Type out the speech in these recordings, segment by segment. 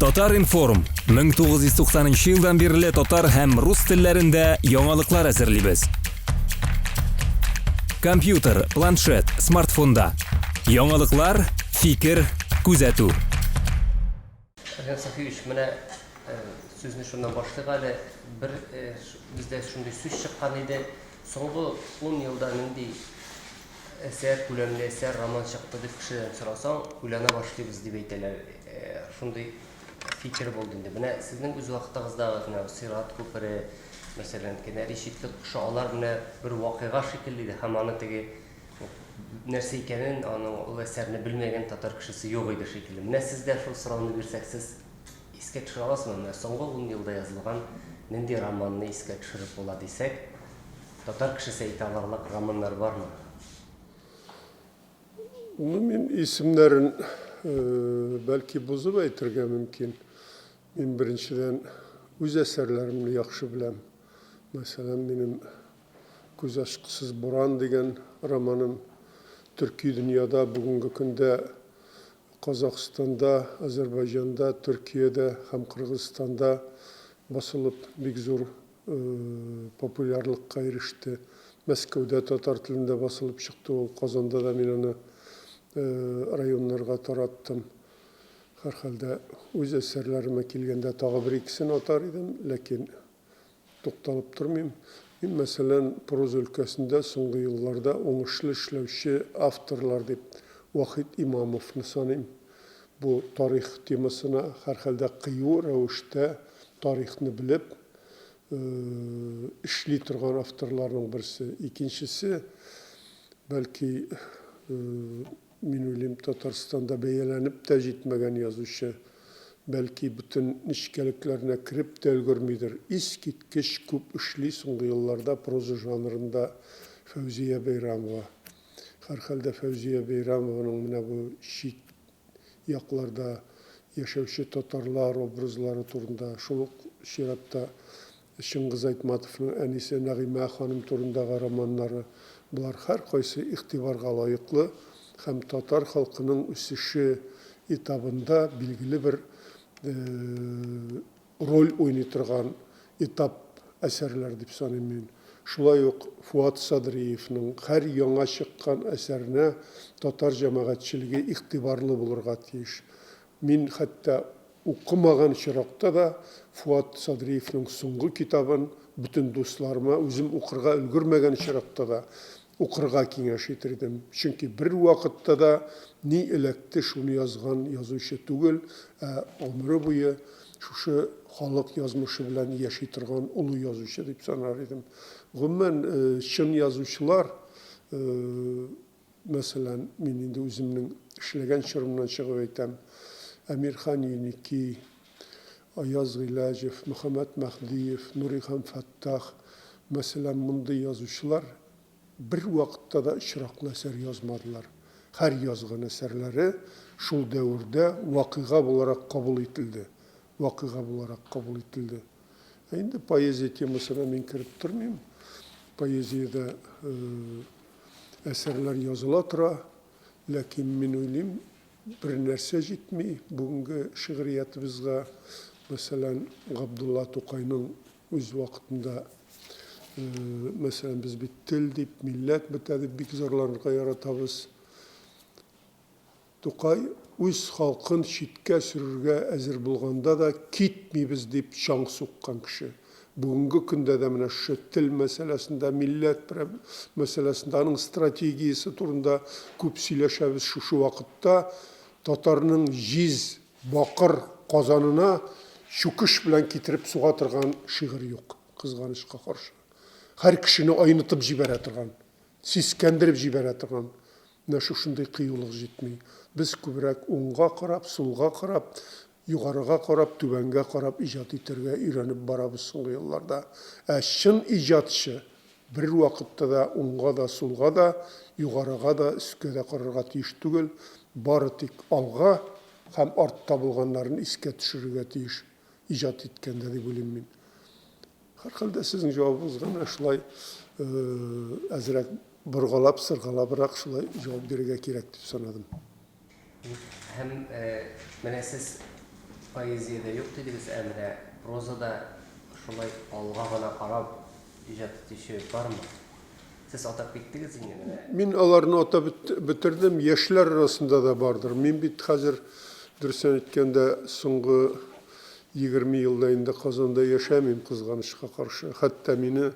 Татар информ 1990 жылдан бері татар һәм рус телләрендә яңалыклар әзерлибез. Компьютер, планшет, смартфонда. Яңалыклар, фикер, күзәтү. Әлген Сафиевич, менә сүзне шуннан башлыйк әле. Бер бездә шундый сүз чыккан иде. Соңгы 10 елда нинди әсәр, күләмле әсәр, роман чыкты дип кешедән сорасаң, уйлана башлыйбыз дип әйтәләр. Шундый фикер булды инде. Менә сезнең үз вакытыгыздагы менә Сират күпере, мәсәлән, Кенәри Шитлек кошы, алар менә бер вакыйга шикелле иде. Һәм аны теге нәрсә икәнен, аның ул әсәрне белмәгән татар кешесе юк иде шикелле. Менә сездә шул сорауны бирсәк, сез искә төшерә аласызмы? Менә соңгы 10 елда язылган нинди романны искә төшереп була дисәк, татар кешесе әйтә аларлык романнар бармы? Мен исемнәрен бәлки бузып әйтергә мөмкин. Мин беренчедән үз әсәрләремне яхшы беләм. Мәсәлән, минем «Күз ачкысыз буран» дигән романым төрки дөньяда бүгенге көндә Казакъстанда, Азәрбайҗанда, Төркиядә һәм Кыргызстанда басылып бик зур популярлыкка иреште. Мәскәүдә татар телендә басылып чыкты, ул Казанда да мин аны районнарга тараттым. Һәрхәлдә үз әсәрләремә килгәндә тагы бер икесен атар идем, ләкин тукталып тормыйм. Мин мәсәлән проза өлкәсендә соңгы елларда уңышлы эшләүче авторлар дип Вахит Имамовны саныйм. Бу тарих темасына һәрхәлдә кыю рәвештә тарихны белеп эшли торган авторларның берсе. Икенчесе, бәлки мин уйлыйм, Татарстанда бәяләнеп тә җитмәгән язучы, бәлки бөтен нечкәлекләренә кирип тә өлгермидер. Искиткеч күп эшли соңгы елларда проза жанрында Фәүзия Бәйрәмова. Һәрхәлдә Фәүзия Бәйрәмованың менә бу чит якларда яшәүче татарлар образлары турында, шул чиратта Шыңгыз Айтматовның әнисе Нәгыймә ханым турындагы романнары, булар һәркайсы игътибарга лаеклы һәм татар халкының үсеше этабында билгеле бер роль уйный торган этап әсәрләр дип саныйм мин. Шулай ук Фуат Садриевның һәр яңа чыккан әсәренә татар җәмәгатьчелеге игътибарлы булырга тиеш. Мин хәтта укымаган чиракта да Фуат Садриевның соңгы китабын бөтен дусларыма үзем укырга өлгермәгән чиракта да укырга киңәш итәрдем. Чөнки бер вакытта да ни эләкте шуны язган язучы түгел, ömrü буе шушы халык язмышы белән яши торган улы язучы дип санар идем. Гомумән чын язучылар, мәсәлән, мин инде үземнең эшләгән чорымнан чыгып әйтәм, Әмирхан Юники, Аяз Гыйләҗев, Мөхәммәд Мәхдиев, Нурихан Фәттах, мәсәлән, мондый язучылар бер вакытта да очраклы әсәр язмадылар. Һәр язган әсәрләре шул дәврдә вакыйга буларак кабул ителде. Вакыйга буларак кабул ителде. Инде поэзия темасына мин кирип тормыйм. Поэзиядә әсәрләр языла тора, ләкин мин уйлыйм, бер нәрсә җитми бүгенге шигъриятыбызга. Мәсәлән, Габдулла Тукайның үз вакытында, мәсәлән, без бит тел дип, милләт бетә дип бик зарланырга яратабыз. Тукай үз халкын читкә сөрергә әзер булганда да китмибез дип чаң суккан кеше. Бүгенге көндә дә менә шу тел мәсьәләсендә, милләт мәсьәләсендә, аның стратегиясе турында күп сөйләшәбез. Шушы вакытта татарның җиз, бакыр казанына чүкеш белән китереп суга торган шигырь юк, кызганычка каршы. Һәр кешене айнытып җибәрә торган, сискәндереп җибәрә торган. Менә шушындый кыюлык җитми. Без күбрәк уңга карап, сулга карап, югарыга карап, түбәнгә карап иҗат итәргә өйрәнеп барабыз соңгы елларда. Чын иҗатчы бер вакытта да уңга да, сулга да, югарыга да, өскә дә карарга тиеш түгел. Бары тик алга һәм артта булганнарын искә төшерергә тиеш иҗат иткәндә дип уйлыйм мин. Һәрхәлдә сезнең җавабыгызга менә шулай әзрәк боргалап, сыргалабрак шулай җавап бирергә кирәк дип санадым. Һәм менә сез Поэзияда yok dediniz Emre. Prozada şolay alğa gana qarab ijat etişi var mı? Siz atak bittiniz yine. Min alarını ota bitirdim. Yaşlar arasında da vardır. Min bit hazır dürsen etkende soңғы 20 yıldayında Kazan'da yaşamayayım kızganışқа karşı. Hatta meni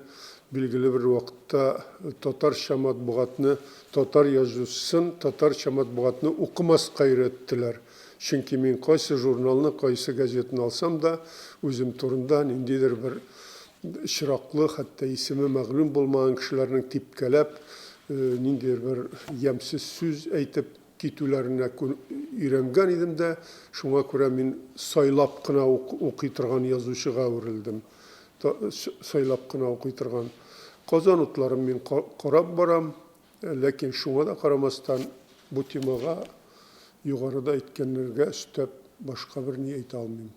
bilgili bir vakitte Tatarça matbuatını, Tatar yazıcısın, Tatarça matbuatını okumas gayrettiler. Çünkü min qaysı jurnalını, qaysı gazetini alsam da özüm turunda nindidir bir şiraklı, hatta ismi mağlum bulmayan kişilerin tipkelep, nindidir bir yemsiz söz eytip kitülerine öğrengen idim de, şuna göre min saylap kına okuyturgan yazıcıga öğrildim. Saylap kına okuyturgan. Kazan otlarım min qarab baram, lakin şuna da qaramastan bu temaga yukarıda etkenlerge üstep başka bir niye ait almayayım.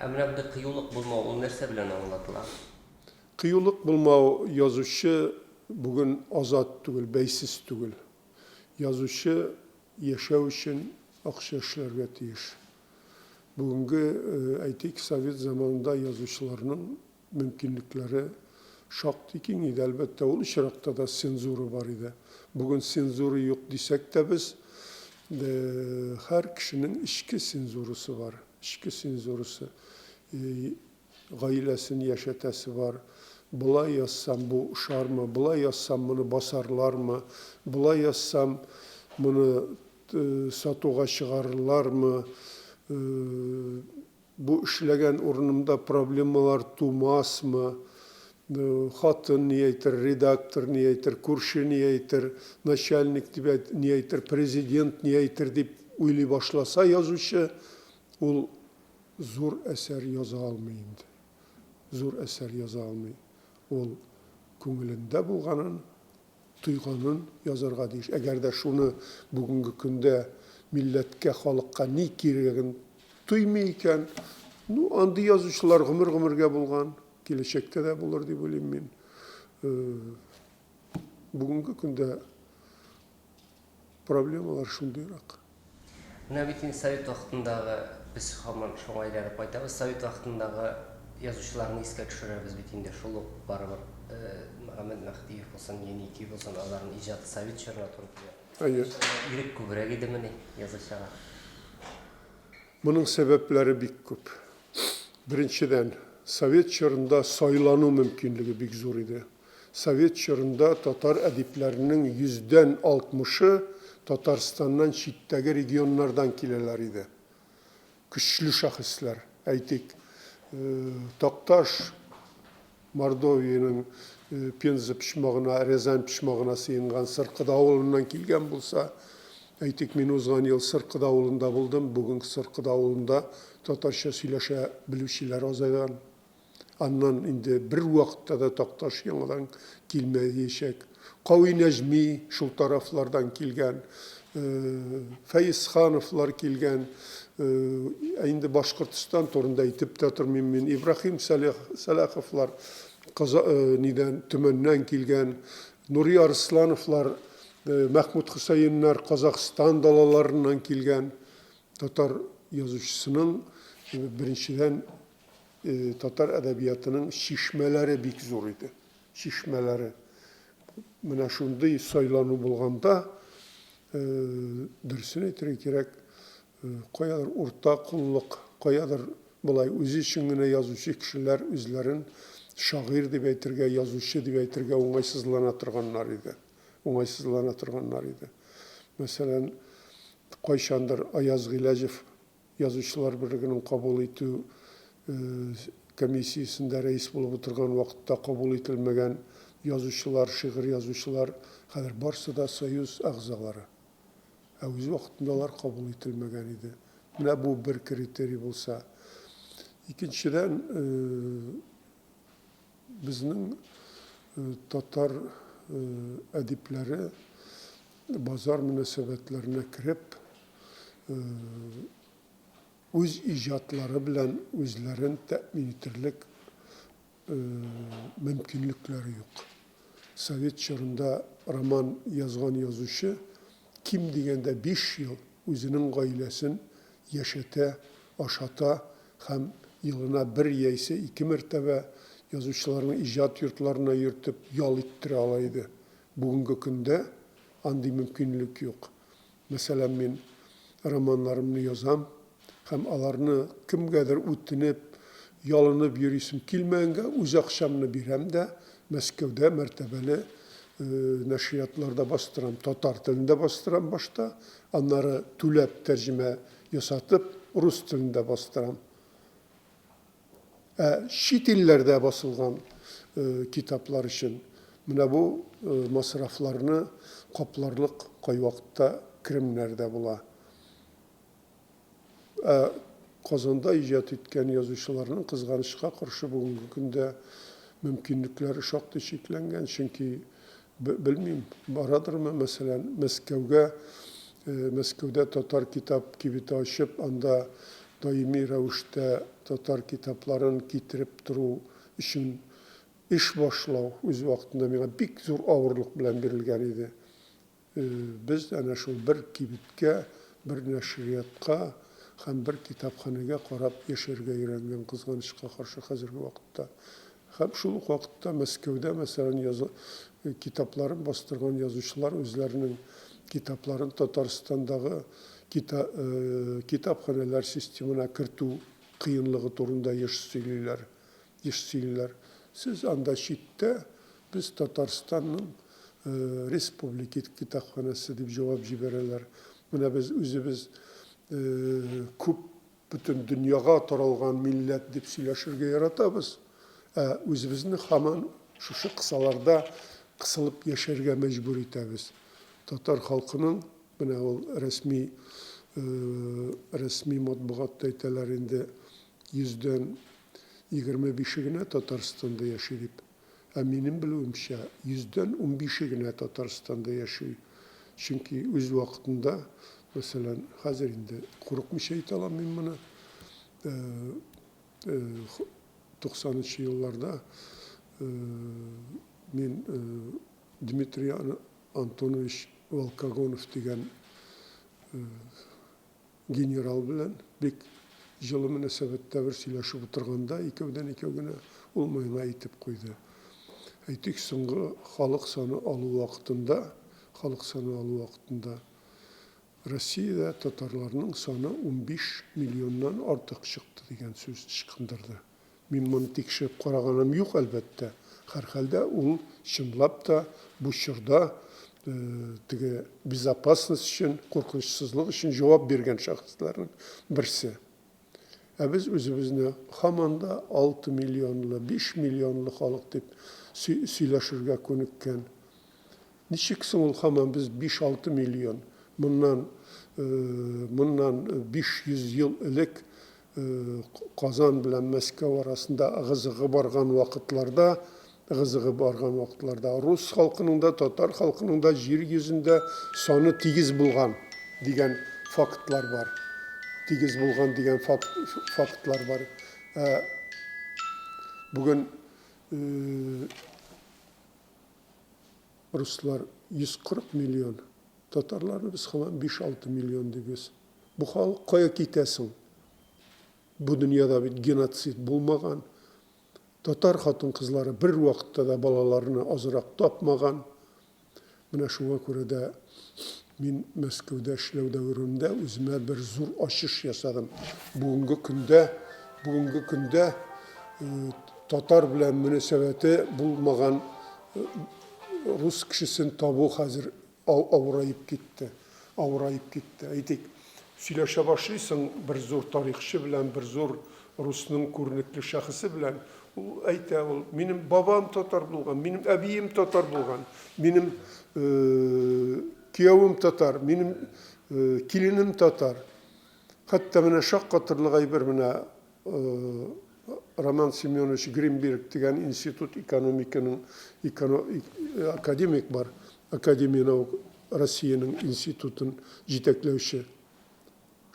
Emre bir de kıyılık bulma, o nerse bilen anlatılar. Kıyılık bulma yazışı bugün azat tügül, beysiz tügül. Yazışı yaşav için akşa işlerge tiyiş. Bugünkü aytik Sovet zamanında yazıcılarının mümkünlükleri şaktı ki idi. Elbette o Irak'ta da senzuru var idi. Bugün senzuru yok desek de biz her kişinin içki senzurusu var. İçki senzurusu. Gailesini yaşatası var. Bulay yazsam bu uşar mı? Bulay yazsam bunu basarlar mı? Bulay yazsam bunu satuğa çıkarırlar mı? Bu işlegen ornumda problemalar tuğmaz mı? Hatın niyeytir, redaktör niyeytir, kurşu niyeytir, начальник niyeytir, prezident niyeytir deyip uyli başlasa yazışı, ol zor eser yaza almayındı. Zor eser yaza almayın. Ol köngülünde bulganın, tuyganın yazarga deyiş. Eğer de şunu bugünkü günde milletke, halkka ne keregin tuymayken, andı yazıcılar gımır-gımırga bulgan, gelecekte de bulur diye bileyim ben. Bugünkü günde problemalar şundayrak. Mına bitin Sovet vaxtındağı, biz hamar şoğayları paytağız, Sovet vaxtındağı yazıcılarını iske düşürürüz bitinde şulu var. Muhammed Mehdiyev olsun, Yeniki olsun, onların icatı Sovet çörüne Türkiye. Hayır. Yürek kübüre gidimini yazışağa. Bunun sebepleri bik köp. Birinciden, Sovet çağında sayılanı mümkünlüğü bik zor idi. Sovet çağında Tatar ediplerinin %60'ı Tatarstan'dan çitteki regionlardan kileler idi. Güçlü şahıslar. Aytik, Taktaş, Mordoviya'nın Penza pişmağına, Rezan pişmağına sıyıngan Sırkıda oğlundan kilgen bulsa, aytik men uzgan yıl Sırkıda oğlunda buldum. Bugün Sırkıda oğlunda Tatarşa söyleşe bilişiler azaygan. Andan indi bir vakitte de Taktaş yanıdan kilmedi yeşek. Qavi Necmi şul taraflardan kilgen, Feyiz Khanıflar kilgen, indi Başkırtistan torunda itip tatırmın İbrahim Salahovlar niden tümönden kilgen, Nuri Arslanoflar, Mahmud Hüseyinler Kazakistan dalalarından kilgen Tatar yazıcısının birinciden Tatar edebiyatının şişmeleri bik zor idi. Şişmeleri. Mına şunday saylanı bulganda dürsün etire gerek koyadır orta kulluk, koyadır bulay özü içingine yazıcı kişiler özlerin şair deb aytırga, yazıcı deb aytırga oңайсызлана turganlar idi. Oңайсызлана turganlar idi. Mesela Qayşandır Ayaz Gilajev yazıcılar birliginin kabul ettiği komisiyasında reis bulup oturgan vakitte kabul etilmegen yazıcılar, şiir yazıcılar, kadar barsı da soyuz ağzaları. Öz vakitindalar kabul etilmegen idi. Ne bu bir kriteri bulsa. İkinciden bizning Tatar edipleri bazar münasebetlerine kirip öz icatları bilen özlerin temin etirlik mümkünlükleri yok. Sovet çağında roman yazgan yazışı kim degende 5 yıl özünün gailesin yaşata ашата һәм елына бер яисә ике мәртәбә язучыларның иҗат йортларына йөртеп ял иттерә ала иде. Бүгенге көндә андый мөмкинлек юк. Мәсәлән, мин романнарымны язам һәм аларны кемгәдер үтенеп, ялынып йөрисем килмәгәнгә үз акчамны бирәм дә Мәскәүдә мәртәбәле нәшриятларда бастырам. Татар телендә бастырам башта, аннары түләп тәрҗемә ясатып рус телендә бастырам. Чит илләрдә басылган китаплар өчен менә бу масрафларны капларлык кайвакытта керемнәр дә була. Казанда иҗат иткән язучыларның кызганычка каршы бүгенге көндә мөмкинлекләре шактый чикләнгән, чөнки белмим, барадырмы, мәсәлән, Мәскәүдә татар китап кибете ачып, анда даими рәвештә татар китапларын китереп тору өчен эш башлау үз вакытында миңа бик зур авырлык белән бирелгән иде. Без әнә шул бер кибеткә, бер нәшриятка һәм бер китапханәгә карап яшәргә өйрәнгән, кызганычка каршы хәзерге вакытта. Һәм шул ук вакытта Мәскәүдә, мәсәлән, китапларын бастырган язучылар үзләренең китапларын Татарстандагы китапханәләр системына кертү кыенлыгы турында еш сөйлиләр. Сез анда читтә, без Татарстанның республика китапханәсе дип җавап җибәрәләр. Менә без үзебез күп бөтен дөньяга таралган милләт дип сөйләшергә яратабыз. Үзебезне һаман шушы кысаларда кысылып яшәргә мәҗбүр итәбез. Татар халкының менә ул рәсми матбугатта әйтәләр инде 100дән 25 генә Татарстанда яши дип. Минем белүемчә 100дән 15 генә Татарстанда яши. Чөнки үз вакытында, мәсәлән, хәзер инде курыкмыйча әйтә алам мин моны. 90-нчы елларда мин Дмитрий Антонович Волкогонов дигән генерал белән бик җылы мөнәсәбәттә бер сөйләшеп утырганда, икәүдән икәү генә ул миңа әйтеп куйды. Әйтик, соңгы халык саны алу вакытында Россиядә татарларның саны 15 миллионнан артык чыкты дигән сүз ычкындырды. Мин моны тикшереп караганым юк, әлбәттә. Һәрхәлдә ул чынлап та бу чорда теге безопасность өчен, куркынычсызлык өчен җавап биргән шәхесләрнең берсе. Без үзебезне һаман да 6 миллионлы, 5 миллионлы халык дип сөйләшергә күнеккән. Ничек соң ул һаман без 5-6 миллион? Моннан 500 ел элек Казан белән Мәскәү арасында ыгы-зыгы барган вакытларда рус халкының да, татар халкының да җир йөзендә саны тигез булган дигән фактлар бар. Бүген руслар 140 миллион, татарларны без һаман 5-6 миллион дибез. Бу халык кая китәсең? Бу дөньяда бит геноцид булмаган. Татар хатын-кызлары бер вакытта да балаларны азрак тапмаган. Менә шуңа күрә дә мин Мәскәүдә эшләү дәвремдә үземә бер зур ачыш ясадым. Бүгенге көндә татар белән мөнәсәбәте булмаган рус кешесен табу хәзер авырайып китте. Әйтик, сөйләшә башлыйсың бер зур тарихчы белән, бер зур русның күренекле шәхесе белән, ул әйтә, минем бабам татар булган, минем әбием татар булган, минем киявым татар, минем киленем татар. Хәтта менә шаккатырлык әйбер менә Роман Семенович Гринберг дигән институт экономиканың академик бар, Академия наук Россиянең институтын җитәкләүче.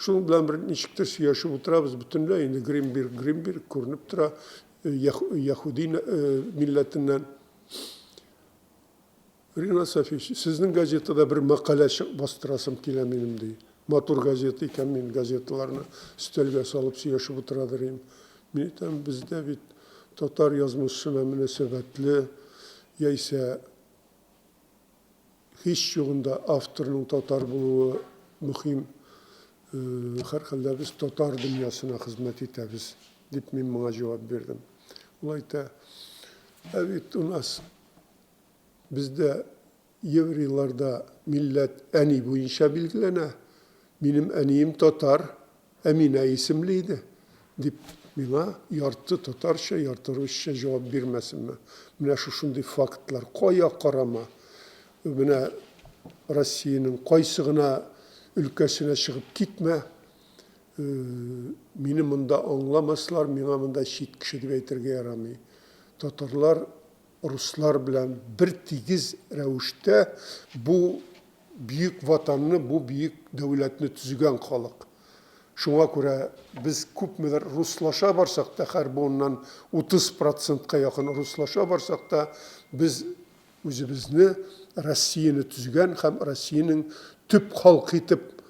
Шуның белән бер ничектер сөйләшеп утырабыз, бөтенләй инде Гринберг күренеп тора, Яһуди милләтеннән. Ринат Сафич, сезнең газетада бер мәкалә бастырасым килә минем ди. матур газета икән, мин газеталарны өстәлгә салып сөйләшеп утырадыр идем. Мин әйтәм, бездә бит татар язмышына мөнәсәбәтле яисә һич югында авторның татар булуы мөһим. Һәрхәлдә без татар дөньясына хезмәт итәбез, дип мин моңа җавап бирдем. Ул әйтә, бит у нас бездә еврейларда милләт әни буенча билгеләнә. Минем әнием татар, Әминә исемле иде, дип миңа ярты татарча, ярты русча җавап бирмәсенме. Менә шушындый фактлар кая карама. Менә Россиянең кайсы гына өлкәсенә чыгып китмә. Мине монда аңламаслар, миңа монда чит кеше дип әйтергә ярамый. Татарлар руслар белән бер тигез рәвештә бу бүйек ватанны, бу бүйек дәүләтне төзегән халык. Шуңа күрә без күпмедер руслаша барсак та, һәр буыннан 30%-ка якын руслаша барсак та, без үзебезне Россияны төзегән һәм Россиянең төп халкы итеп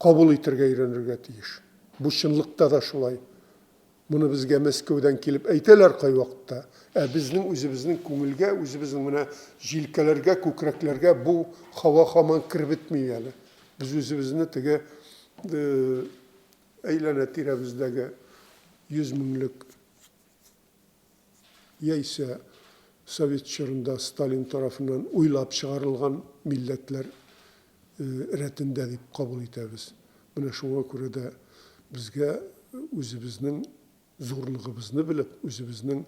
кабул итәргә өйрәнергә тиеш. Бу чынлыкта да шулай. Моны безгә Мәскәүдән килеп әйтәләр кай вакытта. Безнең үзебезнең күңелгә, үзебезнең менә җилкәләргә, күкрәкләргә бу һава һаман киреп бетми әле. Без үзебезне теге әйләнә тирәбездәге 100 меңлек яисә Совет чорында Сталин тарафыннан уйлап чыгарылган милләтләр рәтендә дип кабул итәбез. Менә шуңа күрә дә безгә үзебезнең зурлыгыбызны белеп, үзебезнең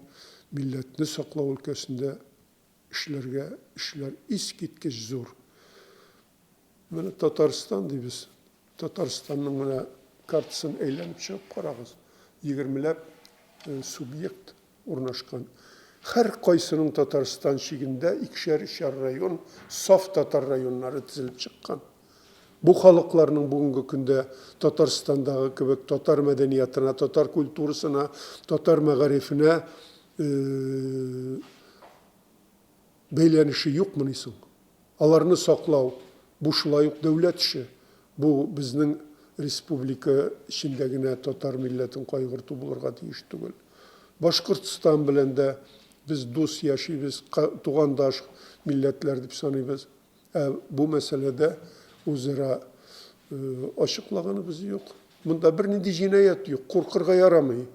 милләтне саклау өлкәсендә эшләр искиткеч зур. Менә Татарстан дибез. Татарстанның менә картасын әйләнеп чыгып карагыз. 20ләп субъект урнашкан. Һәр кайсының Татарстан шигендә 2-3 район, саф татар районнары тизелеп чыккан. Бу халыкларның бүгенге көндә Татарстандагы кебек татар мәдәниятына, татар культурасына, татар мәгарифенә бәйләнеше юкмы соң? Аларны саклау бу шулай ук дәүләт эше. Бу безнең республика эчендә генә татар милләтен кайгырту булырга тиеш түгел. Башкортстан белән дә biz дус яшибез, тугандаш милләтләр дип саныйбыз. Бу мәсьәләдә үзара ачыклаганыбыз юк. Монда бернинди җинаят юк, куркырга ярамый.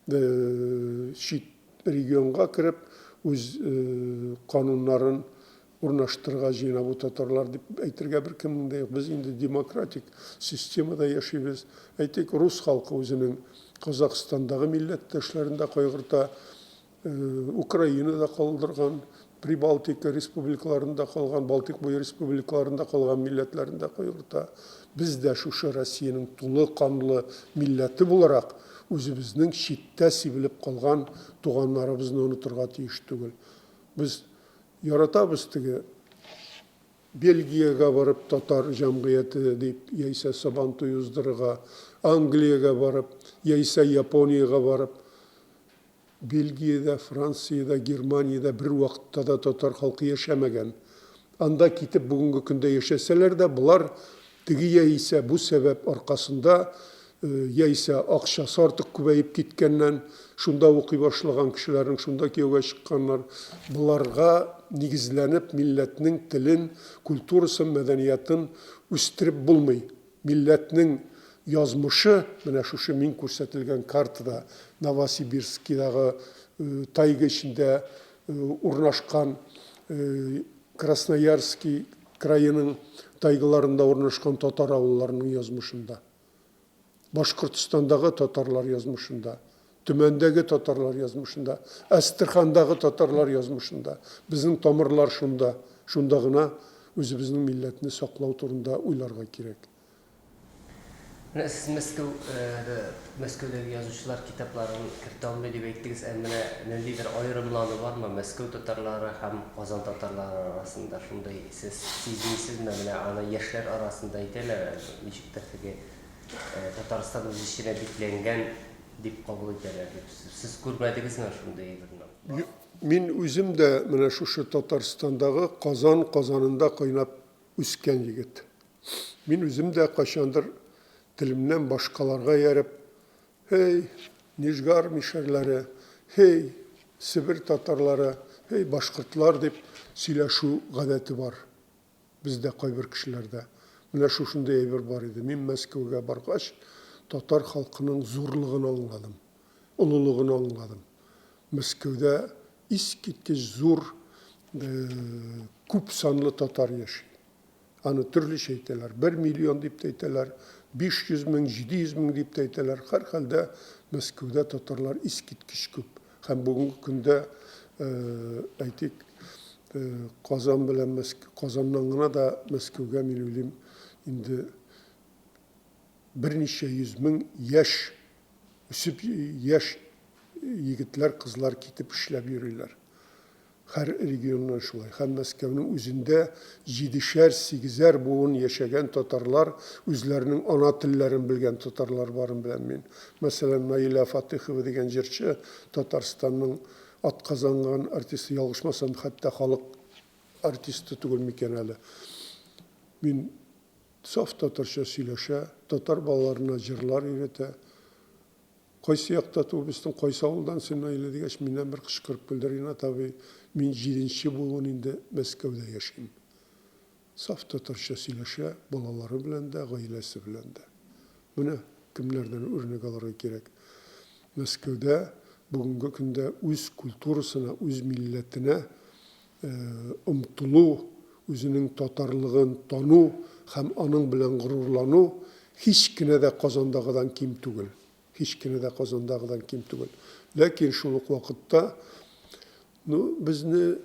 Чит регионга кирип, үз кануннарын урнаштырырга җыена бу татарлар дип әйтергә беркемнең дә юк. Без инде демократик системада яшибез. Әйтик, рус халкы үзенең Казакъстандагы милләттәшләрендә кайгырта, Украинада калдырган, Прибалтика республикаларында калган, Балтик буе республикаларында калган милләтләрендә кайгырта. Без дә шушы Россиянең тулы канлы милләте буларак үзебезнең читтә сибелеп калган туганнарыбызны онытырга тиеш түгел. Без яратабыз теге Бельгиягә барып татар җәмгыяте дип, яисә сабантуй уздырырга, Англиягә барып, яисә Япониягә барып, Бельгиядә, Франциядә, Германиядә бер вакытта да татар халкы яшәмәгән. Анда китеп бүгенге көндә яшәсәләр дә, булар теге яисә бу сәбәп аркасында, яисә акчасы артык күбәеп киткәннән, шунда укый башлаган кешеләрнең, шунда кияүгә чыкканнар, буларга нигезләнеп милләтнең телен, культурасын, мәдәниятын үстереп булмый. Милләтнең язмышы, менә шушы мин күрсәтелгән картада, Новосибирскидагы тайга эчендә урнашкан, Красноярский крайының тайгаларында урнашкан татар авылларының язмышында, Башкортстандагы татарлар язмышында, Төмәндәге татарлар язмышында, Әстерхандагы татарлар язмышында, безнең тамырлар шунда, шунда гына үзебезнең милләтне саклау турында уйларга кирәк. Siz Мәскәүдәге язучылар китапларын кертә алмый дип әйттегез, менә ниндидер аерымлану бармы Мәскәү татарлары һәм Казан татарлары арасында? Шундай сез сизмисезме, менә аны яшьләр арасында әйтәләр, ничек теге Татарстан үз эченә бикләнгән дип кабул итәләр. Сез күрмәдегезме шундай берне? Мин үзем дә менә шушы Татарстандагы Казанында кайнап үскән егет. Мин үзем дә кайчандыр Tilimden başkalarga yerip, hey Nijgar mişerleri, hey Sibir Tatarları, hey Başkırtlar deyip söyleşu gadeti var. Bizde bir kişilerde. Mine şuşunday bir var idi. Min Moskovga bargaç, Tatar halkının zorluğunu anladım. Ululuğunu anladım. Moskovda iskitkiz zor, küp sanlı Tatar yaşıyor. Anı türlü şeyteler. 1 milyon deyip deyteler, 500 min, 700 min deyip deyteler. Her halde Moskovda Tatarlar iskitkiz küp. Hem bugünkü günde aytik Kazan bilen Kazan'dan da Moskovga min bilim indi bir neçe yüz min yaş yaş yigitler, kızlar kitip işlep yürüyorlar. Her regiondan şulay. Hem Moskov'un üzünde 7'şer, 8'er buğun yaşayan Tatarlar, üzlerinin ana tillerini bilgen Tatarlar varım bilen min. Mesela Naila Fatihova degen jerçi Tatarstan'ın at kazangan artisti, yalgışmasam hatta halk artisti tugul mikeneli. Min saf Tatarça söyleşe, Tatar balalarına jırlar öğrete. Qaysı yaqta tuğbistin, qaysı avuldan sen Naila degeç, minden bir kışkırıp bildirine tabi min 7. buğun indi Moskovda yaşayım. Saf Tatarça söyleşe, balaları bilen de, gailesi bilen de. Buna kimlerden örnek alarak gerek. Moskovda bugünkü günde öz kulturasına, öz milletine umtulu, özünün Tatarlığın tanu, hem anın bilen gururlanu, hiç kine de kazandağıdan kim tugul. Hiç kine de kazandağıdan kim tugul. Lakin şuluk vakitte bizni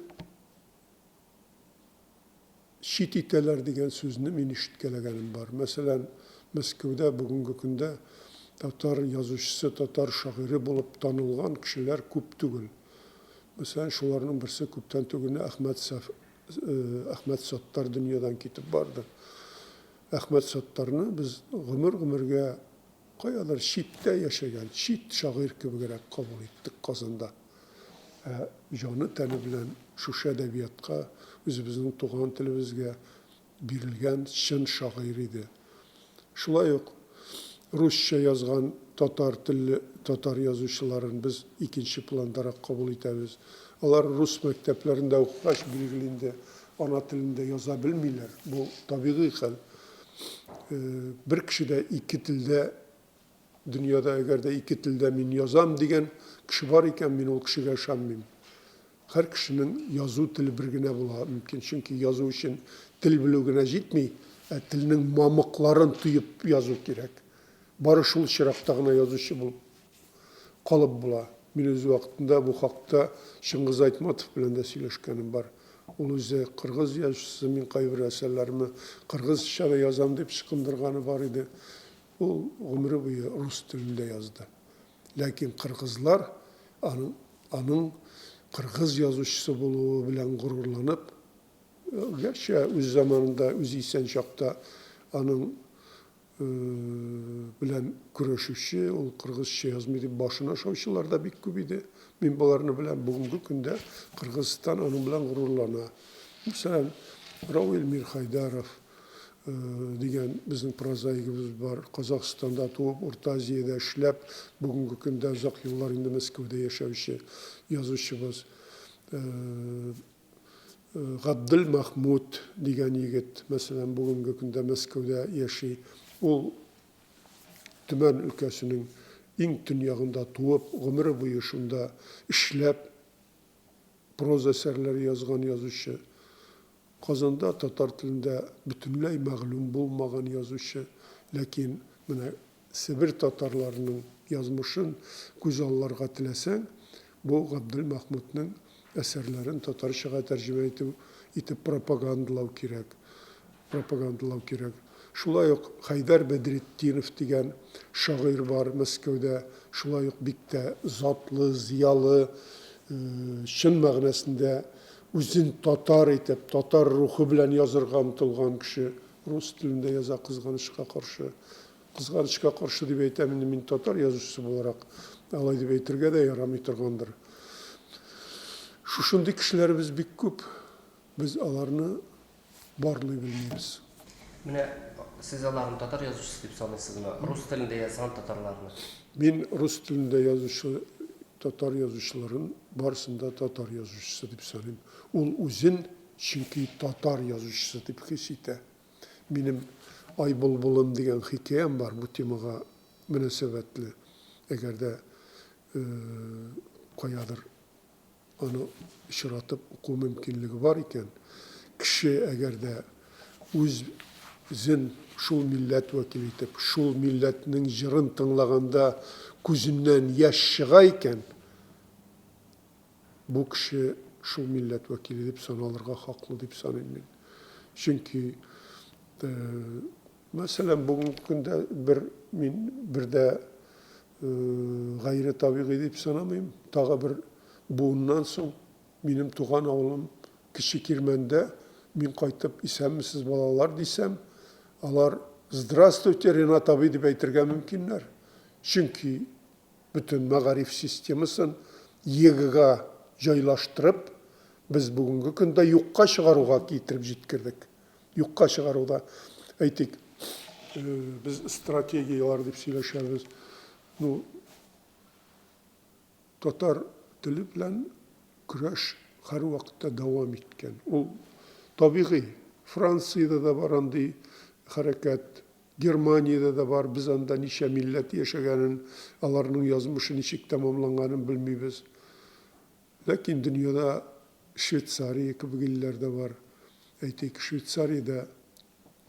şit iteler degen sözünü min işitkelegenim var. Mesela Moskovda bugünkü günde Tatar yazıcısı, Tatar şairi bulup tanılgan kişiler küp tugul. Mesela şularının birisi küpten tugulne Ahmet Sattar dünyadan kitip vardır. Ahmet Sattar'ını biz gümürge kayalar şitte yaşayan, şit şair gibi gerek kabul ettik Kazan'da. Canı təni bilen şu edebiyatka, özümüzün tuğan tilimizge birilgen şın şairiydi. Şulay yok. Rusça yazgan Tatar yazıcıların biz ikinci plandara kabul etemiz. Onlar Rus mekteplerinde okukaç bilgilinde, ana tilinde yazabilmirler. Bu tabii ki bir kişi de iki tilde, dünyada eğer de iki tilde min yazam degen kişi var iken min o kişiye şanmayayım. Her kişinin yazı tili birgine bula mümkün. Çünkü yazı için til bilugine jitmey, tilinin mamıkların tuyup yazı gerek. Barışıl şıraktağına yazışı bulup kalıp bula. Min öz vaktinde bu hakta Şıngiz Aytmatov bilen de söyleşkenim var. Ol özü Kırgız yazıcısı min kaybır eserlerimi Kırgızça da yazam deyip sıkındırganı var idi. O ömrü boyu Rus dilinde yazdı. Lakin Kırgızlar anın Kırgız yazıcısı buluğu bilen gururlanıp, gerçi öz zamanında, öz isen şakta anın bilen kuruşuşu, o Kırgızça yazmaydı, başına şavşılar da bir kübiydi. Min balarını bilen bugünkü günde Kırgızistan anın bilen gururlana. Mesela Ravil Mirhaydarov degen bizim prozaigimiz var. Kazakistan'da tuğup, Orta Asya'da işlep, bugünkü günde uzak yıllar indi Moskov'da yaşamışı yazıcımız. Gabdül Mahmud degen yigit, mesela bugünkü günde Moskov'da yaşıyor. O Tümen ülkesinin en dünyasında tuğup, ömrü boyu şunda işlep, proz eserleri yazgan yazıcı. Kazan'da Tatar tilinde bütünley mağlum bulmagan yazışı, lakin Sibir Tatarlarının yazmışın güzellarga tilesen, bu Gabdül Mahmud'un eserlerin Tatarçaga tercüme etip propagandalaw kirek. Şulay yok Haydar Bedrettinov degen şair var Moskov'da, şulay yok bikte zatlı, ziyalı, şın mağnesinde özün Tatar etip, Tatar ruhu bilen yazırga umtulgan kişi, Rus tilinde yaza kızganışka karşı dip eytemin min Tatar yazıcısı olarak alay dip eytirge de yaramay turgandır. Şuşunday kişilerimiz bik köp, biz alarını barlay bilmeyiz. Менә siz аларны татар язучысы дип саныйсызмы? Рус телендә язган татарларны. Min Rus tilinde yazışı, Tatar yazıcıların barısında Tatar yazıcısı deyip sanayım. Ol uzun çünkü Tatar yazıcısı deyip kesite. Benim Ay Bulbulum degan hikayem var bu temaga münasebetli. Eğer de koyadır onu işaratıp oku mümkünlüğü var iken kişi eğer de özün şul millet vekili etip şul milletinin jırın tınlaganda gözünden yaş çıgayken bu kişi şul milletvekili deyip sanalırga haklı deyip sanayım. Çünkü mesela bugün günde bir de gayri tabii deyip sanamayım. Tağa bir bundan son benim tuğan oğlum kişi kirmende min kaytıp isemsiz balalar desem alar здравствуйте Renat abi deyip aytırga mümkünler. Çünkü bütün mağarif sistemasını yegiga joylaştırıp biz bugünkü günde yokka çıgaruga getirip jetkirdik. Yokka çıgaruda aytik biz strategiyalar deyip söyleşeriz. Ну, Tatar tili bilen kuraş her vakitte devam etken. O tabii Fransa'da da var andi hareket, Germanya'da da var. Biz anda nice millet yaşayanın, alarının yazmışı niçik tamamlananın bilmiyoruz. Lakin dünyada Şveysarya gibi illerde var. Aytek Şveysarya'da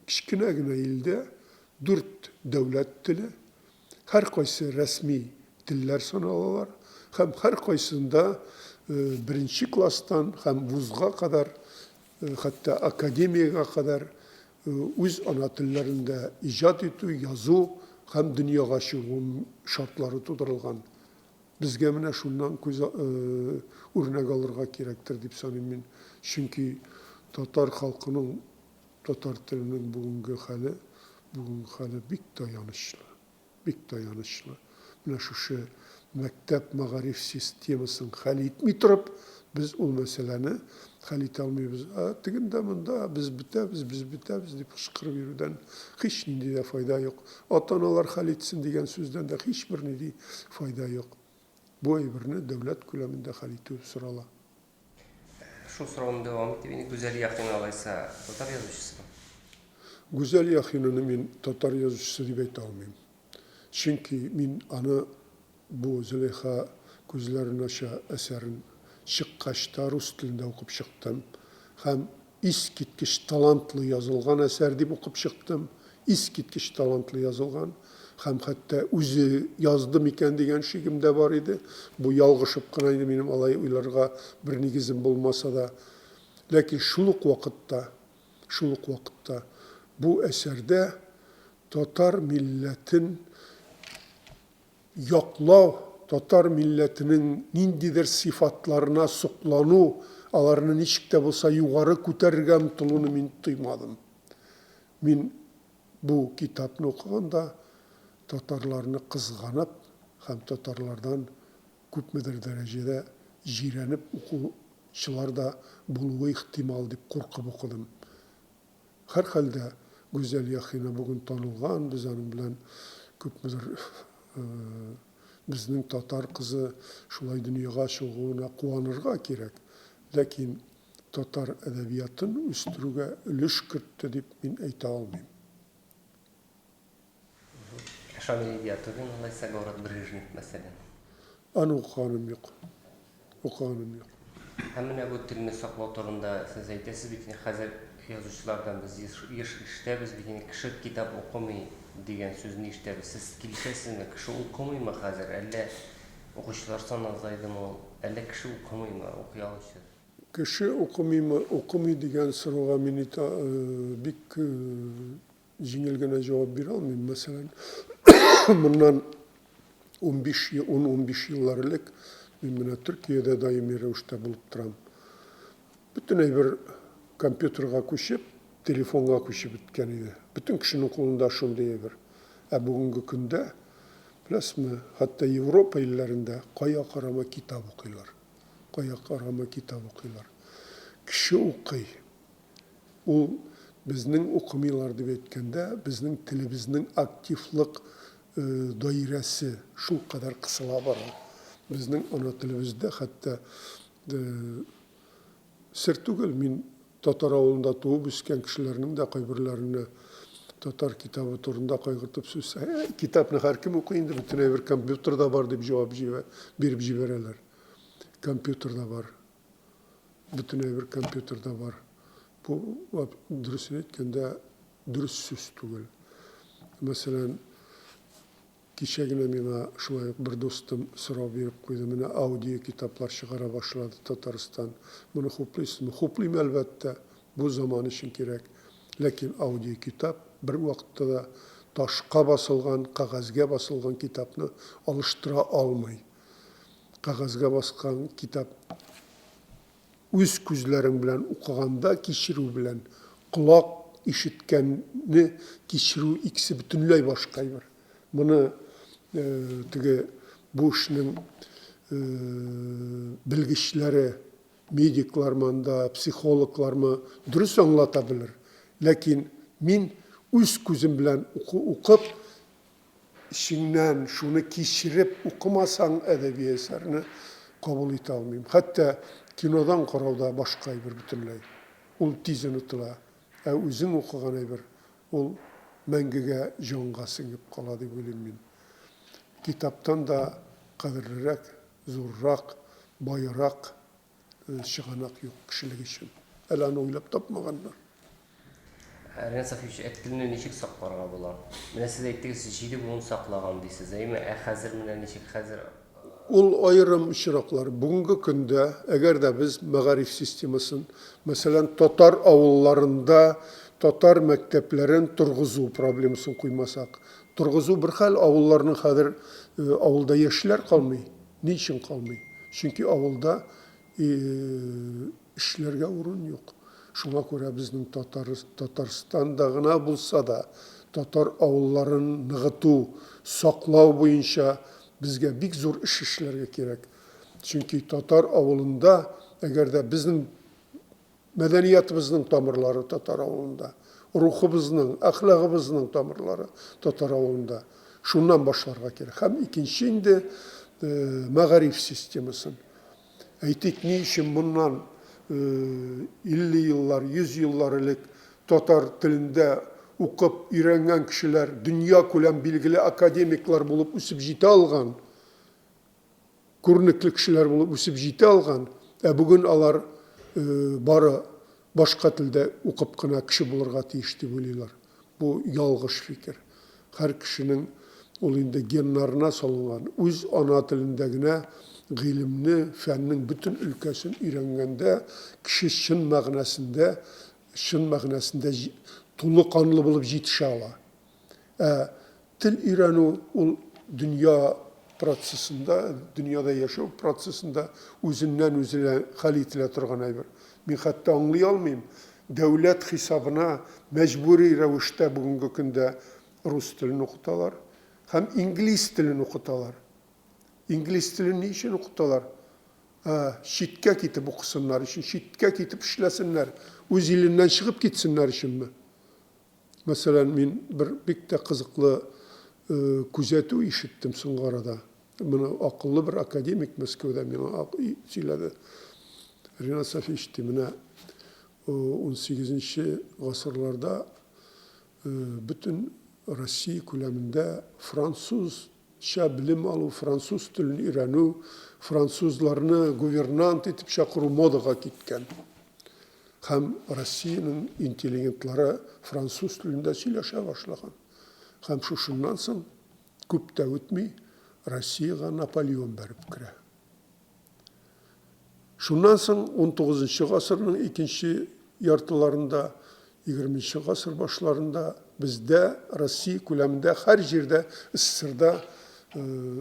kiçkine ilde 4 devlet dili, her kaysı resmi diller sanalıyorlar. Hem her kaysında birinci klastan hem vuzga kadar hatta akademiye kadar öz ana dillerinde icat ettiği yazı hem dünyaya çıkım şartları tutulgan. Bizge mine şundan örnek alırga gerektir deyip sanayım. Çünkü Tatar halkının, Tatar dilinin bugünkü hali bik dayanışlı. Bik dayanışlı. Mine şu mektep mağarif sistemasını hal etmey turib, biz o meseleni hal ete almayız. Tiginde bunda biz bitemiz deyip kışkırıp yürüden hiç nide fayda yok. Ata-analar hal etsin degan sözden de hiçbir nide fayda yok. Bu aybirini devlet küleminde hal etip sırala. Şu sorunu devam etti. Beni güzel yakın alaysa Tatar yazıcısı mı? Güzel yakınını ben Tatar yazıcısı deyip ayta almayayım. Çünkü ben ana bu Züleyha Gözlerin Aşağı eserin çıkkaçta Rus dilinde okup çıktım. Hem iskitkiş talantlı yazılgan eser deyip okup çıktım. İskitkiş talantlı yazılgan. Hem hatta özü yazdım iken degen şeyim de var idi. Bu yalgışıp kınaydı benim alay uylarga bir negizim bulmasa da. Lakin şuluk vakitte bu eserde Tatar milletin yoklav, Tatar milletinin nindidir sıfatlarına suklanu, alarının içikte bulsa yukarı kütergen tulunu min duymadım. Min bu kitabını okuganda Tatarlarını kızganıp, hem Tatarlardan köpmedir derecede jirenip okuşular da buluğu ihtimal deyip korkup okudum. Her halde güzel yakını bugün tanılgan, biz onun bilen köpmedir bizning Tatar kızı şulay dünyaya çıkığına kuanırga gerek. Lakin Tatar edebiyatın üstürüge ülüş kırttı deyip ben ayta almayayım. Şamil edebiyatının alaysa Gavrat Brejnev mesela. Ana okanım yok. Okanım yok. Hemen bu dilini saklaw turunda siz aytasiz bitini hazır yazıcılardan biz iştemiz bitini kişi kitap okumay degan sözünü iştemiz. Siz kilişesizmi? Kişi okumayma hazır? Elle okuşlar son azaydımı? Elle kişi okumayma? Okuya alışır. Kişi okumay degan soruğa meni bik jingilgene cevap bir almayayım. Mesela bundan 10-15 yıllarlık ben Türkiye'de daimi revişte bulup duram. Bütün bir kompüterga koşup, telefonga koşup bitken idi. Bütün kişinin kolunda şunday bir. Bugünkü günde, bilasizmi, hatta Avrupa illerinde kaya karama kitap okuylar. Kaya karama kitap okuylar. Kişi okuy. O Безнең укымыйлар дип әйткәндә, безнең телебезнең активлык даирәсе шул кадәр кысыла бара. Безнең ана телебездә хәтта сер түгел, мин татар авылында туып үскән кешеләрнең дә кайберләренә татар китабы турында кайгыртып сүз. Китапны һәркем укый инде, бөтенләй бер компьютерда бар дип җавап биреп җибәрәләр. Компьютерда бар. Бөтенләй бер компьютерда бар. Бу дөрес әйткәндә дөрес сүз түгел. Мәсәлән, кичә генә миңа шулай бер дустым сорау биреп куйды. Менә аудио китаплар чыгара башлады Татарстан. Моны хуплыйсызмы? Хуплыйм әлбәттә. Бу заман өчен кирәк. Ләкин аудио китап бер вакытта да ташка басылган, кагазгә басылган китапны алыштыра алмый. Кагазгә баскан китап үз күзләрең белән укыганда кичерү белән колак ишеткәнне кичерү икесе бөтенләй башка бер. Моны теге бу эшнең белгечләре, медиклармы, психологлармы дөрес аңлата белер. Ләкин мин үз күзем белән укып, ишеңнән шуны кичереп укымасаң әдәби әсәрне кабул итә алмыйм. Хәтта кинодан карауда башка бер бөтенләй. Ул тиз онытыла. Үзең укыган әйбер ул мәңгегә җанга сеңеп кала дип уйлыйм мин. Китаптан да кадерлерәк, зуррак, байрак чыганак юк кешелек өчен. Әле аны уйлап тапмаганнар. Ренат Сафиевич, телне ничек сакларга була? Менә сез әйттегез, 7 буын саклаган дисез, әйме? Хәзер менә ничек хәзер? Ул айрым очраклар. Бүгенге көндә, әгәр дә без мәгариф системасын, мәсәлән, татар авылларында татар мәктәпләрен торгызу проблемасын куймасак, торгызу бер хәл, авылларның хәзер авылда яшьләр калмый. Ни өчен калмый? Чөнки авылда эшләргә урын юк. Шуңа күрә безнең Татарстанда гына булса да татар авылларын ныгыту, саклау буенча безгә бик зур эш эшләргә кирәк. Чөнки татар авылында, әгәр дә безнең мәдәниятыбызның тамырлары татар авылында, рухыбызның, әхлагыбызның тамырлары татар авылында, шуннан башларга кирәк. Һәм икенче инде мәгариф системасын. Әйтик, ни өчен моннан 50 еллар, 100 еллар элек татар телендә укып өйрәнгән кешеләр дөнья күләм билгеле академиклар булып үсеп җитә алган, күренекле кешеләр булып үсеп җитә алган, бүген алар бары башка телдә укып кына кеше булырга тиеш дип уйлыйлар. Бу ялгыш фикер. Һәр кешенең ул инде геннарына салынган, үз ана телендә генә гыйлемне, фәннең бүтән өлкәсен өйрәнгәндә, кеше чын мәгънәсендә тулы канлы булып җитешә ала. Тел өйрәнү ул дөнья процессында, дөньяда яшәү процессында үзеннән үзенә хәл ителә торган әйбер. Мин хәтта аңлый алмыйм. Дәүләт хисабына мәҗбүри рәвештә бүгенге көндә рус телен укыталар һәм инглиз телен укыталар. Инглиз телен ни өчен укыталар? Читкә китеп укысыннар өчен, читкә китеп эшләсеннәр, үз иленнән чыгып китсеннәр өченме? Мәсәлән, мин бер бик тә кызыклы күзәтү ишеттем соңгы арада. Моны акыллы бер академик Мәскәүдә миңа сөйләде. Ренат Сафиевич, менә 18 гасырларда бөтен Россия күләмендә французча белем алу, француз телен өйрәнү, французларны гувернант итеп чакыру модага киткән. Һәм Россиянең интеллигентлары француз телендә сөйләшә башлаган. Һәм шушыннан соң күп тә үтми Россиягә Наполеон бәреп керә. Шуннан соң 19 гасырның икенче яртыларында, 20 гасыр башларында бездә Россия күләмендә һәр җирдә СССРда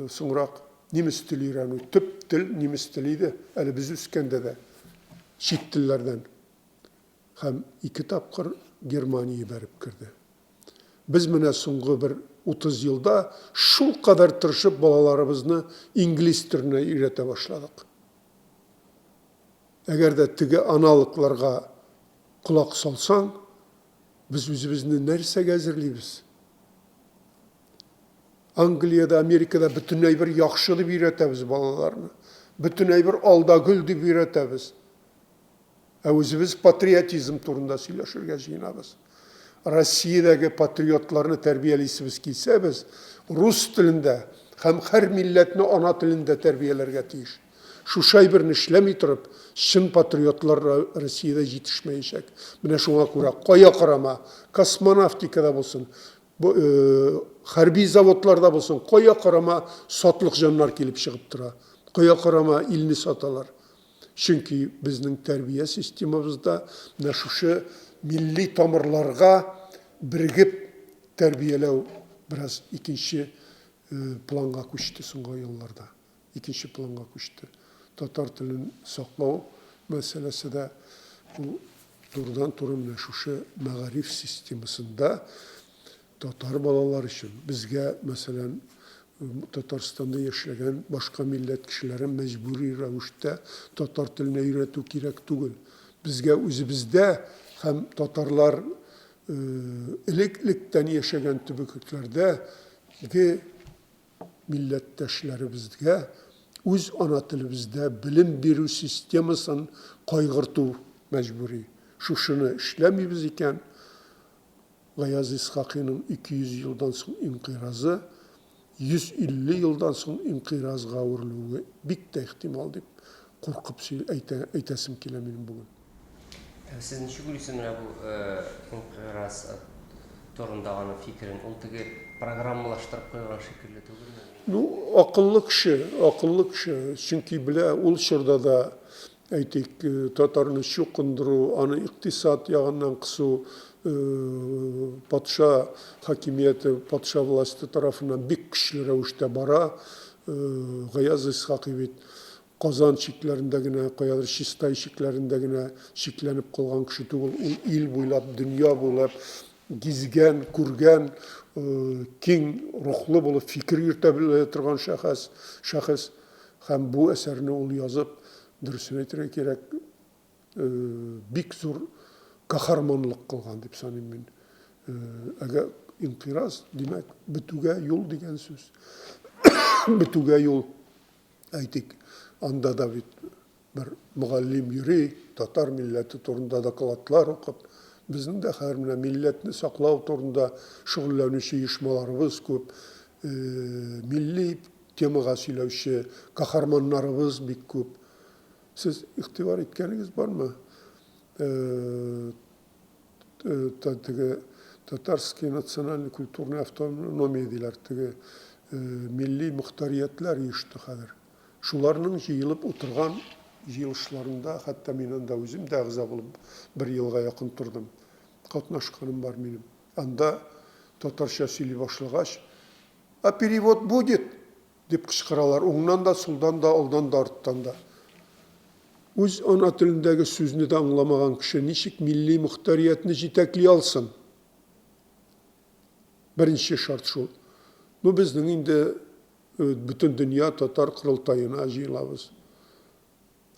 соңрак немец теле өйрәнү, төп тел немец теле иде, әле без үскәндә дә чит телләрдән. Һәм 2 тапкыр Германия бәреп керде. Biz менә соңгы бер 30 елда шул кадәр тырышып балаларыбызны инглиз теленә өйрәтә башладык. Әгәр дә теге аналыкларга кулак салсаң, Biz özümüzni нәрсәгә әзерлибез? Англияда, Америкада бүтүнәй бер яхшы дип өйрәтәбез балаларны. Бүтүнәй бер алдагүл дип өйрәтәбез. Ә үзебез патриотизм турында сөйләшергә җыенабыз. Россиядәге патриотларны тәрбиялисебез килсә, без рус телендә һәм һәр милләтне ана телендә тәрбияләргә тиеш. Шушай берне эшләми торып, чын патриотлар Россиядә җитешмәячәк. Менә шуңа күрә кая карама, космонавтикада булсын, хәрби заводларда булсын, кая карама сатлык җаннар килеп чыгып тора. Кая карама илне саталар. Чөнки безнең тәрбия системабызда менә шушы милли тамырларга биргеп тәрбияләү бераз икенче планга күчте соңгы елларда. Икенче планга күчте. Татар телен саклау мәсьәләсе дә турыдан-туры менә шушы мәгариф системасында татар балалар өчен безгә, мәсәлән, Татарстанда яшәгән башка милләт кешеләрен мәҗбүри рәвештә татар теленә өйрәтү кирәк түгел. Безгә үзебездә һәм татарлар элек-электән яшәгән төбәкләрдә милләттәшләребезгә үз ана телебездә белем бирү системасын кайгырту мәҗбүри. Шушыны эшләмибез икән, Гаяз Исхакыйның 200 елдан соң инкыйразы 150 елдан соң инкыйразга әверелүе бик тә ихтимал дип куркып әйтәсем килә минем бүген. Siz ничек уйлыйсыз менә бу инкыйраз турындагы фикерен? Ул теге программалаштырып куйган шикелле түгелме? Ну, акыллы кеше, чөнки белә, ул чорда да әйтик, татарны чукындыру, аны икътисад ягыннан кысу, патша хакимияте, патша власты тарафынан бик көчле рәвештә бара. Гаяз Исхакый бит Казан чикләрендә генә, каядыр Чистай чикләрендә генә чикләнеп калган кеше түгел. Ул ил буйлап, дөнья буйлап гизгән, күргән, киң рухлы булып фикер йөртә белә торган шәхес һәм бу әсәрне ул язып, дөресен әйтергә кирәк, бик зур каһарманлык кылган дип саныйм мин. Әгәр инкыйраз, димәк, бетүгә юл дигән сүз. Бетүгә юл, әйтик, анда да бит бер мугаллим йөри, татар милләте турында докладлар укып, безнең дә һәр менә милләтне саклау турында шөгыльләнүче оешмаларыбыз күп, милли темага сөйләүче каһарманнарыбыз бик күп. Сез игътибар иткәнегез бармы? Татарский национальный культурный автономия диләр, теге милли мөхтәриятләр ешты хәзер. Шуларның җыелып утырган җыелышларында, хәтта мин анда үзем дә әгъза булып бер елга якын тордым. Катнашканым бар минем. Анда татарча сөйли башлагач, "А перевод будет?" дип кычкыралар. Уңнан да, сулдан да, алдан да, арттан да. Үз ана телендәге сүзне дә аңламаган кеше ничек милли мөхтәриятне җитәкли алсын? Беренче шарт шул. Ну, безнең инде бүтән дөнья татар курылтаена җыелабыз.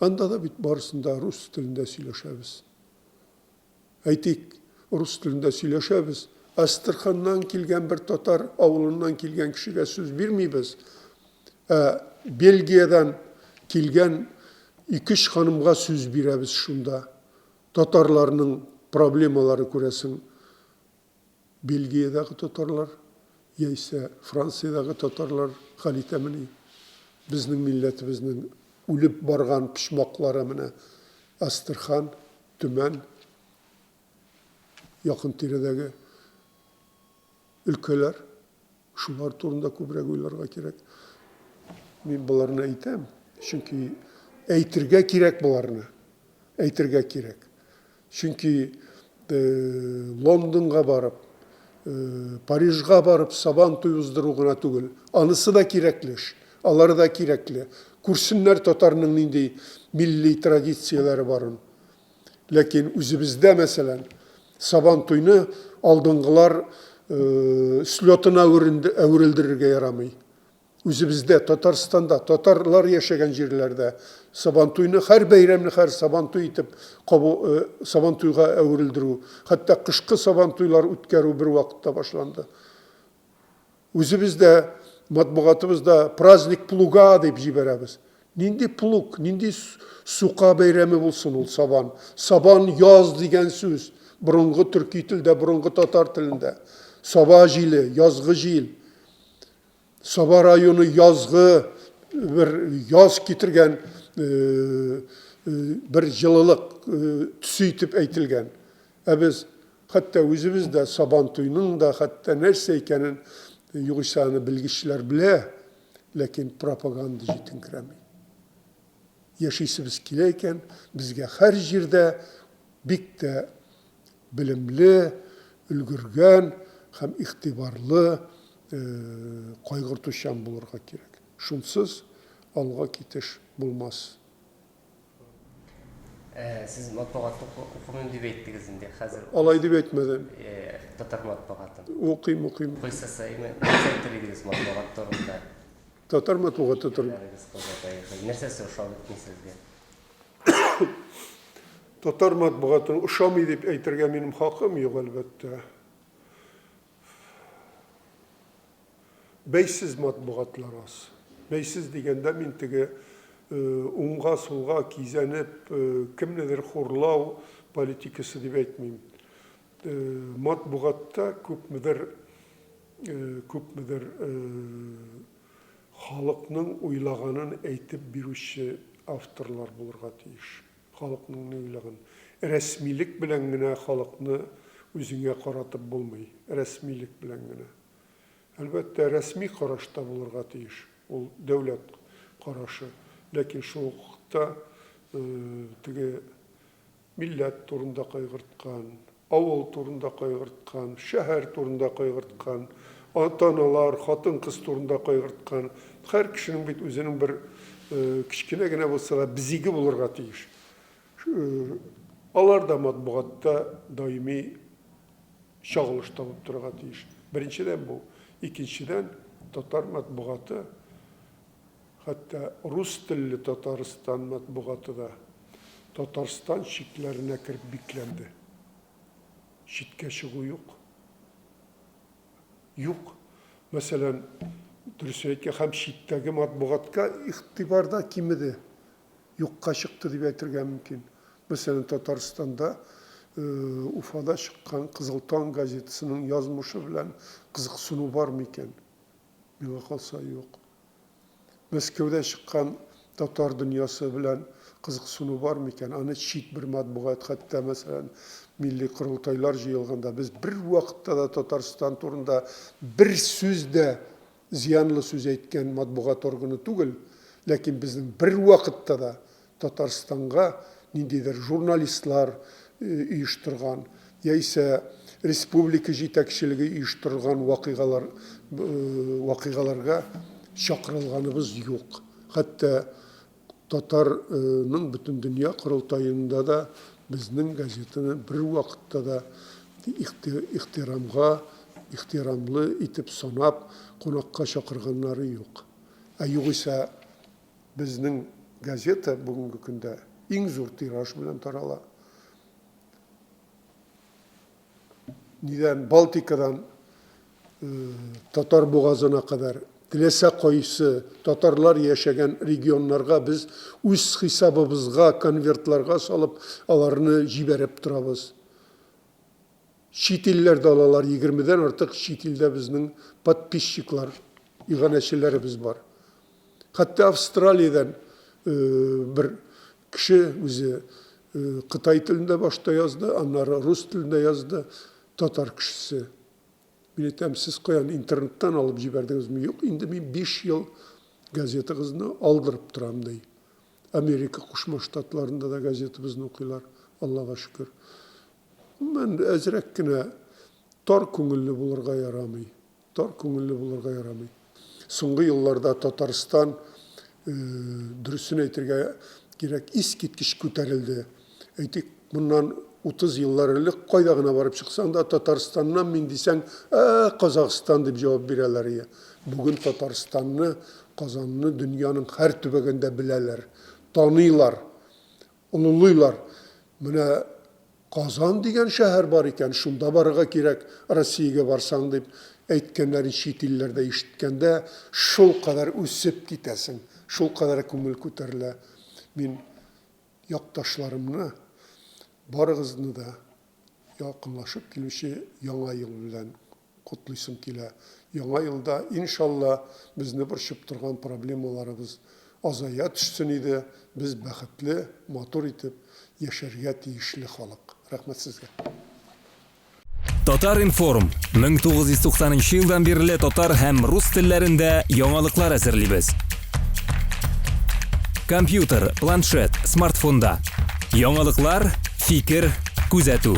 Анда да бит барысында рус телендә сөйләшәбез. Әйтик, рус телендә сөйләшәбез. Астраханнан килгән бер татар авылыннан килгән кешегә сүз бирмибез. Бельгиядан килгән 2-3 ханымга сүз бирәбез шунда. Татарларның проблемалары күрәсең. Бельгиядагы татарлар, яисә Франциядагы татарлар хәл итәмени. Безнең милләтебезнең үлеп барган пишмаклары менә Астрахан, Төмән, якын тирәдәге өлкәләр, шулар турында күбрәк уйларга кирәк. Мин буларны әйтәм, чөнки әйтергә кирәк буларны. Әйтергә кирәк. Чөнки Лондонга барып, Парижга барып сабан туйыздыру гына түгел. Анысы да кирәкле эш. Алар да кирәкле. Күрсеннәр татарның нинди милли традицияләре барын. Ләкин үзебездә, мәсәлән, сабан туйны алдынгылар слетына әверелдерергә ярамый. Үзебездә, Татарстанда, татарлар яшәгән җирләрдә Сабантуйны һәр бәйрәмне һәр Сабантуй итеп Сабантуйга әверелдерү, хәтта кышкы Сабантуйлар үткәрү бер вакытта башланды. Үзебездә, матбугатыбызда праздник плуга дип җибәрәбез. Нинди плуг, нинди сука бәйрәме булсын ул Сабан. Сабан яз дигән сүз. Борынгы төрки телдә, борынгы татар телендә. Саба җиле, язгы җил. Саба районы язгы bir yaz китергән bir җылылык төсе итеп әйтелгән. Без хәтта үзебездә Сабантуйның да хәтта нәрсә икәнен югыйсә аны белгечләр белә, ләкин пропаганда җитенкерәми. Яшисебез килә икән, безгә һәр җирдә бик тә белемле, өлгергән һәм игътибарлы кайгыртучан булырга кирәк. Шунсыз алга китеш булмас. Siz matbuatı okumuyorum diye ettiniz şimdi hazır. Алай дип әйтмәдем. Tatar matbuatını. Укыйм. Kıysa sayımı sevdirdiniz matbuatlarında. Татар матбугаты тор. Нәрсәсе ошау итми сезгә? Татар матбугатын ошамый дип әйтергә минем хакым юк әлбәттә. Бәйсез матбугатлар аз. Бәйсез дигәндә мин теге уңга сулга кизәнеп кемнедер хурлау политикасы дип әйтмим. Матбугатта күпмедер халыкның уйлаганын әйтеп бирүче авторлар булырга тиеш. Халыкның уйлаган. Рәсмилек белән генә халыкны үзеңә каратып булмый. Рәсмилек белән генә. Әлбәттә, рәсми карашта булырга тиеш. Ул дәүләт карашы. Ләкин шул вакытта теге милләт турында кайгырткан, авыл турында кайгырткан, шәһәр турында кайгырткан, ата-аналар, хатын-кыз турында кайгырткан, һәр кешенең бит үзенең бер кичкенә генә булса да бизиге булырга тиеш. Алар да матбугатта даими чагылыш табып торырга тиеш. Беренчедән бу. Икенчедән, татар матбугаты, хәтта рус телле Татарстан матбугаты да Татарстан чикләренә киреп бикләнде. Читкә чыгу юк. Юк. Мәсәлән, дөрес әйткәндә, һәм читтәге матбугатка игътибарда кимеде. Юкка чыкты дип әйтергә мөмкин. Мәсәлән, Татарстанда Уфада чыккан Кызыл таң газетасының язмышы белән кызыксыну бармы икән? Миңа калса юк. Мәскәүдә чыккан татар дөньясы белән кызыксыну бармы икән? Аны чит бер матбугат, хәтта мәсәлән, милли курултайлар җыелганда без бер вакытта да Татарстан турында бер сүз дә зыянлы сүз әйткән матбугат органы түгел, ләкин безнең бер вакытта да Татарстанга ниндидер журналистлар оештырган, яисә республика җитәкчелеге оештырган вакыйгаларга чакырылганыбыз юк. Хәтта татарның бөтен дөнья курултаенда да безнең газетаны бер вакытта да ихтирамлы итеп санап, кунакка чакырганнары юк. Югыйсә безнең газета бүгенге көндә иң зур тираж белән тарала. Нидән Балтикадан Татар бугазына кадәр теләсә кайсы татарлар яшәгән регионнарга без үз хисабыбызга конвертларга салып, аларны җибәреп торабыз. Чит илләрдә алалар 20дән артык чит илдә безнең подписчиклар, иганәчеләребез бар. Хәтта Австралиядән бер кеше үзе Кытай телендә башта язды, аннары рус телендә язды. Татар кешесе. Мин әйтәм, сез каян интернеттан алып җибәрдегезме? Юк, инде мин 5 ел газетагызны алдырып торам ди. Америка Кушма Штатларында да газетабызны укыйлар, Аллага шөкер. Мен әзрәк кенә тар күңелле булырга ярамый. Соңгы елларда Татарстан дөресен әйтергә кирәк, искиткеч күтәрелде. Әйтик, моннан 30 yıllar элек кайда гына барып чыксаң да Татарстаннан мен дисәң, Казакстан дип җавап бирәләр ия. Бүген Татарстанны, Казанны дөньяның һәр төбәгендә беләләр, таныйлар, улылыйлар. Менә Казан дигән шәһәр бар икән, шунда барырга кирәк, Россиягә барсаң дип әйткәннәрен чит илләрдә ишеткәндә, шул кадәр үсеп китәсең, шул кадәр күңел күтәрелә. Мин якташларымны, барыгызны да якынлашып килүче яңа ел белән котлыйсым килә. Яңа елда, иншалла, безне борчып торган проблемаларыбыз азая төшсен иде, без бәхетле, матур итеп яшәргә тиешле халык. Рәхмәт сезгә. Татар информ 1990 елдан бирле татар һәм рус телләрендә яңалыклар әзерлибез. Компьютер, планшет, смартфонда. Яңалыклар, фикер, күзәтү.